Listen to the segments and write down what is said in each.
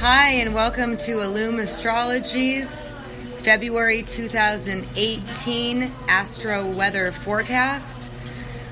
Hi, and welcome to Illum Astrology's February 2018 Astro Weather Forecast.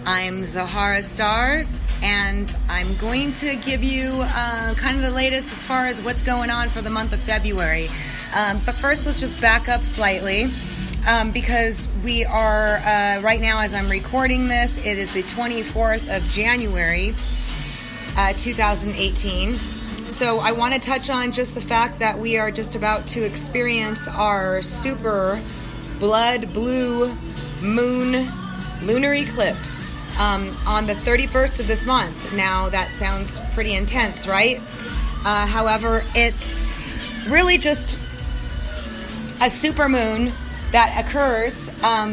I'm Zahara Stars, and I'm going to give you kind of the latest as far as what's going on for the month of February. But first, let's just back up slightly because we are, right now as I'm recording this, it is the 24th of January, 2018. So I want to touch on just the fact that we are just about to experience our super blood blue moon lunar eclipse on the 31st of this month. Now that sounds pretty intense, right? However, it's really just a super moon that occurs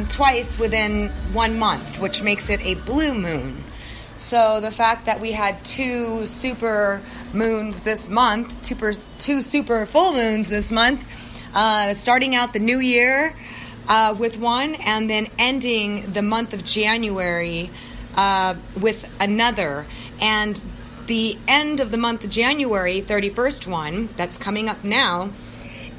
twice within 1 month, which makes it a blue moon. So the fact that we had two super moons this month, two super full moons this month, starting out the new year with one, and then ending the month of January with another. And the end of the month of January, 31st one, that's coming up now,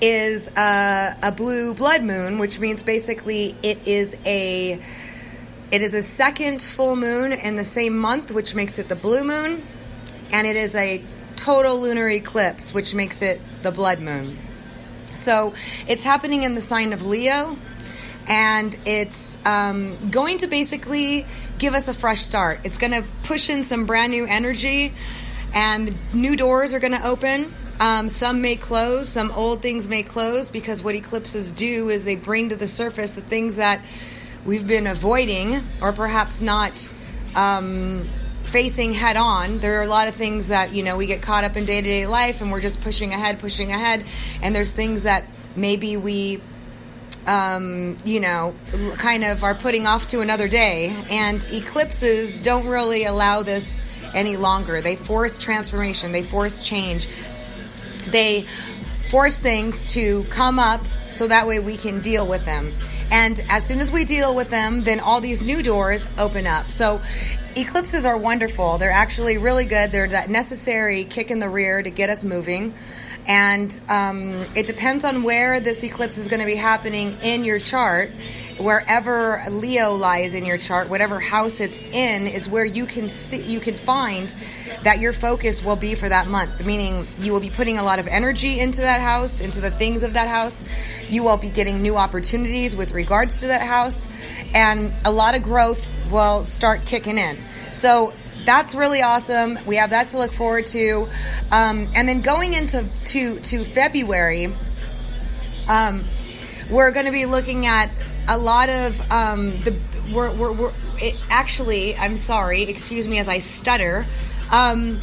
is a blue blood moon, which means basically it is a second full moon in the same month, which makes it the blue moon, and it is a total lunar eclipse, which makes it the blood moon. So it's happening in the sign of Leo, and it's going to basically give us a fresh start. It's going to push in some brand new energy, and new doors are going to open. Some may close, some old things may close, because what eclipses do is they bring to the surface the things that we've been avoiding or perhaps not facing head on. There are a lot of things that, we get caught up in day-to-day life and we're just pushing ahead. And there's things that maybe we, kind of are putting off to another day. And eclipses don't really allow this any longer. They force transformation. They force change. They force things to come up so that way we can deal with them. And as soon as we deal with them, then all these new doors open up. So eclipses are wonderful. They're actually really good. They're that necessary kick in the rear to get us moving. And it depends on where this eclipse is going to be happening in your chart. Wherever Leo lies in your chart, whatever house it's in, is where you can find that your focus will be for that month. Meaning you will be putting a lot of energy into that house, into the things of that house. You will be getting new opportunities with regards to that house, and a lot of growth will start kicking in. So that's really awesome. We have that to look forward to. And then going into February, we're going to be looking at a lot of I'm sorry, excuse me as I stutter.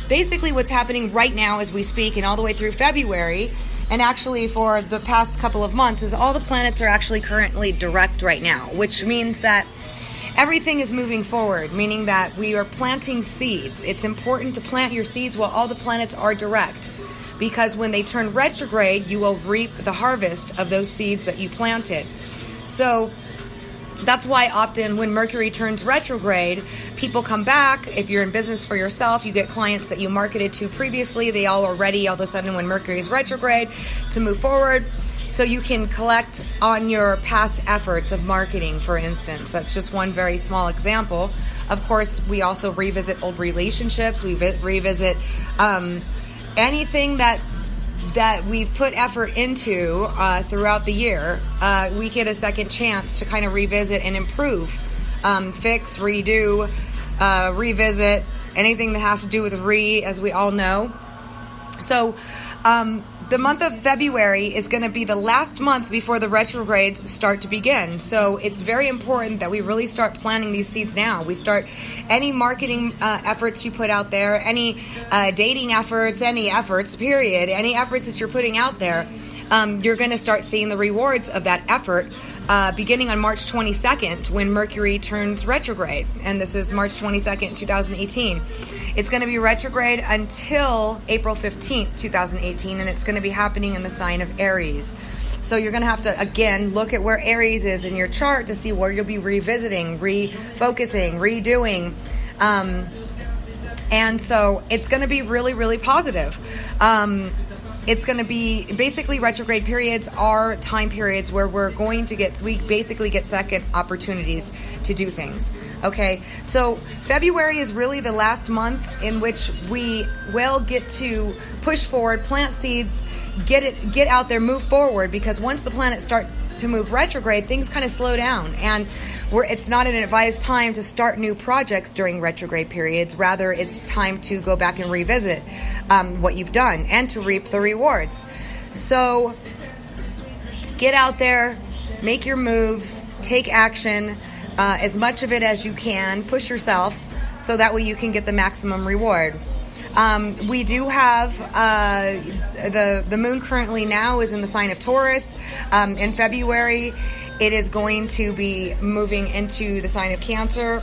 Basically what's happening right now as we speak and all the way through February, and actually for the past couple of months, is all the planets are actually currently direct right now, which means that everything is moving forward, meaning that we are planting seeds. It's important to plant your seeds while all the planets are direct, because when they turn retrograde, you will reap the harvest of those seeds that you planted. So that's why often when Mercury turns retrograde, people come back. If you're in business for yourself, you get clients that you marketed to previously. They all are ready all of a sudden when Mercury is retrograde to move forward. So you can collect on your past efforts of marketing, for instance. That's just one very small example. Of course, we also revisit old relationships. We revisit anything that we've put effort into throughout the year. We get a second chance to kind of revisit and improve, fix, redo, revisit, anything that has to do with as we all know. So the month of February is going to be the last month before the retrogrades start to begin. So it's very important that we really start planting these seeds now. We start any marketing efforts you put out there, any dating efforts, any efforts, period, any efforts that you're putting out there, you're going to start seeing the rewards of that effort beginning on March 22nd when Mercury turns retrograde. And this is March 22nd, 2018. It's going to be retrograde until April 15th, 2018, and it's going to be happening in the sign of Aries. So you're going to have to, again, look at where Aries is in your chart to see where you'll be revisiting, refocusing, redoing. And so it's going to be really, really positive. it's going to be basically retrograde periods are time periods where we basically get second opportunities to do things. Okay, so February is really the last month in which we will get to push forward, plant seeds, get out there, move forward, because once the planets start to move retrograde, things kind of slow down, and it's not an advised time to start new projects during retrograde periods. Rather, it's time to go back and revisit what you've done and to reap the rewards. So get out there, make your moves, take action, as much of it as you can, push yourself so that way you can get the maximum reward. We do have the moon currently now is in the sign of Taurus. In February, it is going to be moving into the sign of Cancer,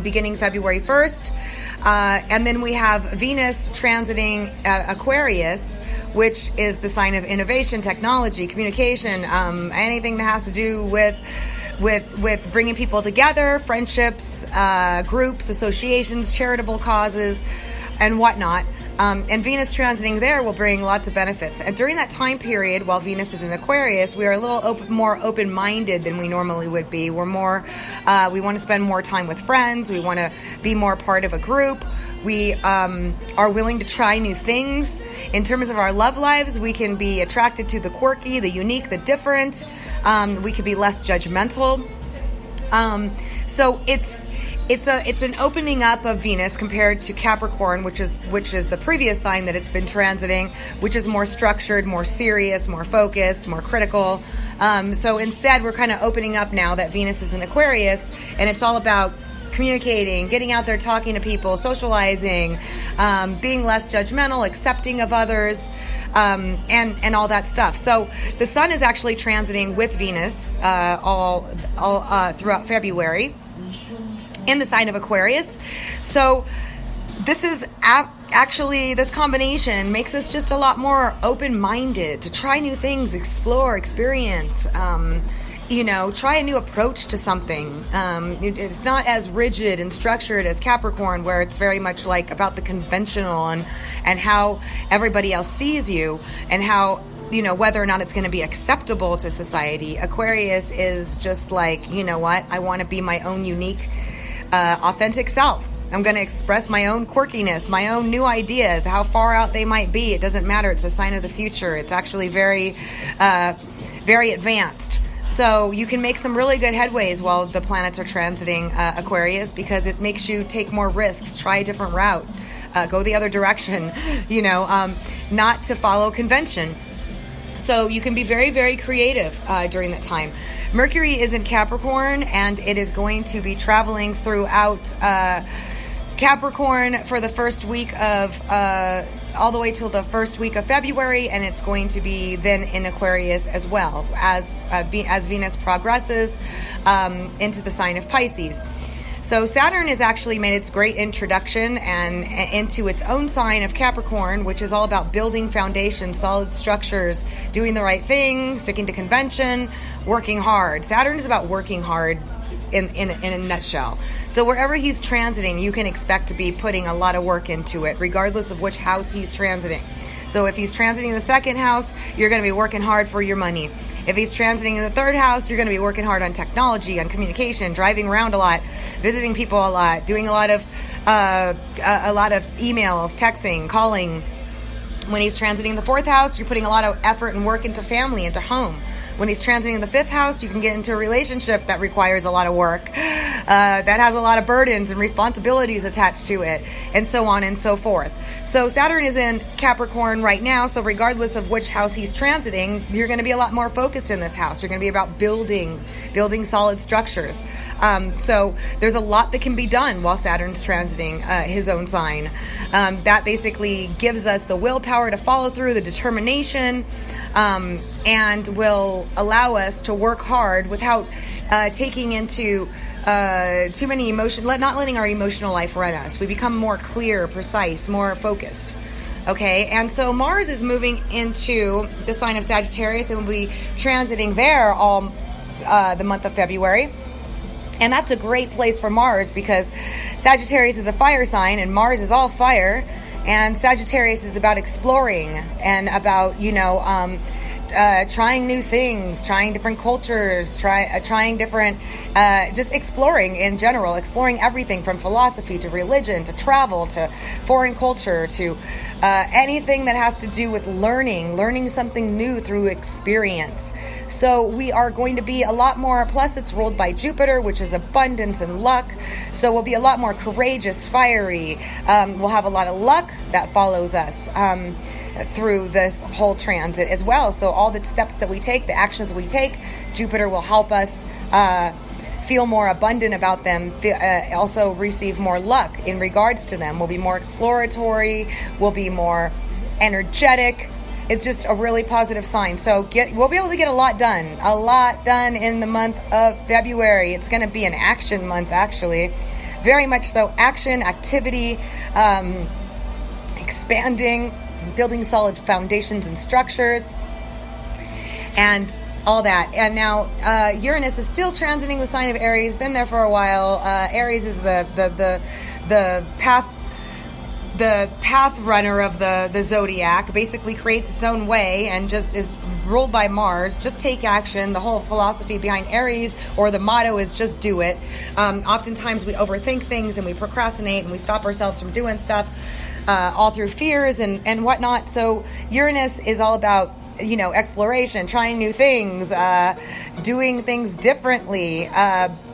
beginning February 1st. And then we have Venus transiting Aquarius, which is the sign of innovation, technology, communication, anything that has to do with bringing people together, friendships, groups, associations, charitable causes, and whatnot. And Venus transiting there will bring lots of benefits. And during that time period, while Venus is in Aquarius, we are a little more open-minded than we normally would be. We're more, we want to spend more time with friends. We want to be more part of a group. We are willing to try new things. In terms of our love lives, we can be attracted to the quirky, the unique, the different. We can be less judgmental. So it's an opening up of Venus compared to Capricorn, which is the previous sign that it's been transiting, which is more structured, more serious, more focused, more critical. So instead, we're kind of opening up now that Venus is in Aquarius, and it's all about communicating, getting out there, talking to people, socializing, being less judgmental, accepting of others, and all that stuff. So the sun is actually transiting with Venus all throughout February in the sign of Aquarius. So this is actually, this combination makes us just a lot more open-minded to try new things, explore, experience, try a new approach to something. It's not as rigid and structured as Capricorn, where it's very much like about the conventional and how everybody else sees you and how, whether or not it's going to be acceptable to society. Aquarius is just like, you know what? I want to be my own unique, authentic self. I'm going to express my own quirkiness, my own new ideas, how far out they might be. It doesn't matter. It's a sign of the future. It's actually very, very advanced. So you can make some really good headways while the planets are transiting Aquarius, because it makes you take more risks, try a different route, go the other direction, not to follow convention. So you can be very, very creative during that time. Mercury is in Capricorn, and it is going to be traveling throughout Capricorn for the first week of all the way till the first week of February, and it's going to be then in Aquarius as well as Venus progresses into the sign of Pisces. So Saturn has actually made its great introduction and into its own sign of Capricorn, which is all about building foundations, solid structures, doing the right thing, sticking to convention, working hard. Saturn is about working hard in a nutshell. So wherever he's transiting, you can expect to be putting a lot of work into it, regardless of which house he's transiting. So if he's transiting the second house, you're going to be working hard for your money. If he's transiting in the third house, you're going to be working hard on technology, on communication, driving around a lot, visiting people a lot, doing a lot of emails, texting, calling. When he's transiting the fourth house, you're putting a lot of effort and work into family, into home. When he's transiting the fifth house, you can get into a relationship that requires a lot of work, that has a lot of burdens and responsibilities attached to it, and so on and so forth. So Saturn is in Capricorn right now, so regardless of which house he's transiting, you're going to be a lot more focused in this house. You're going to be about building solid structures. So there's a lot that can be done while Saturn's transiting his own sign. That basically gives us the willpower to follow through, the determination, and will allow us to work hard without taking into too many emotion, not letting our emotional life run us. We become more clear, precise, more focused. Okay, and so Mars is moving into the sign of Sagittarius and will be transiting there all the month of February. And that's a great place for Mars, because Sagittarius is a fire sign and Mars is all fire. And Sagittarius is about exploring and about, trying new things, trying different cultures, trying different, just exploring in general, exploring everything from philosophy to religion to travel to foreign culture to anything that has to do with learning something new through experience. So we are going to be a lot more, plus it's ruled by Jupiter, which is abundance and luck. So we'll be a lot more courageous, fiery. We'll have a lot of luck that follows us through this whole transit as well. So all the steps that we take, the actions we take, Jupiter will help us feel more abundant about them, also receive more luck in regards to them. We'll be more exploratory, we'll be more energetic. It's just a really positive sign. So we'll be able to get a lot done in the month of February. It's going to be an action month, actually. Very much so. Action, activity, expanding, building solid foundations and structures, and all that. And now Uranus is still transiting the sign of Aries, been there for a while. Aries is the path runner of the zodiac, basically creates its own way and just is ruled by Mars. Just take action. The whole philosophy behind Aries, or the motto, is just do it. Oftentimes we overthink things and we procrastinate and we stop ourselves from doing stuff all through fears and whatnot. So Uranus is all about exploration, trying new things, doing things differently,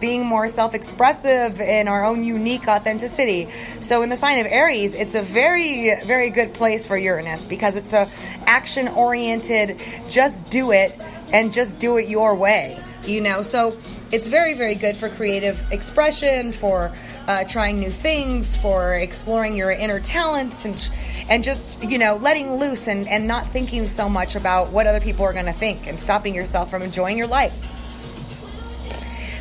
being more self-expressive in our own unique authenticity. So in the sign of Aries, it's a very, very good place for Uranus because it's a action-oriented, just do it and just do it your way, So it's very, very good for creative expression, for trying new things, for exploring your inner talents and just, letting loose and not thinking so much about what other people are going to think and stopping yourself from enjoying your life.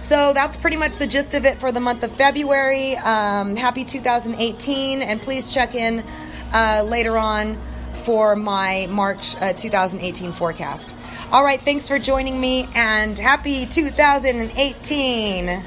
So that's pretty much the gist of it for the month of February. Happy 2018, and please check in later on for my March 2018 forecast. All right, thanks for joining me, and happy 2018.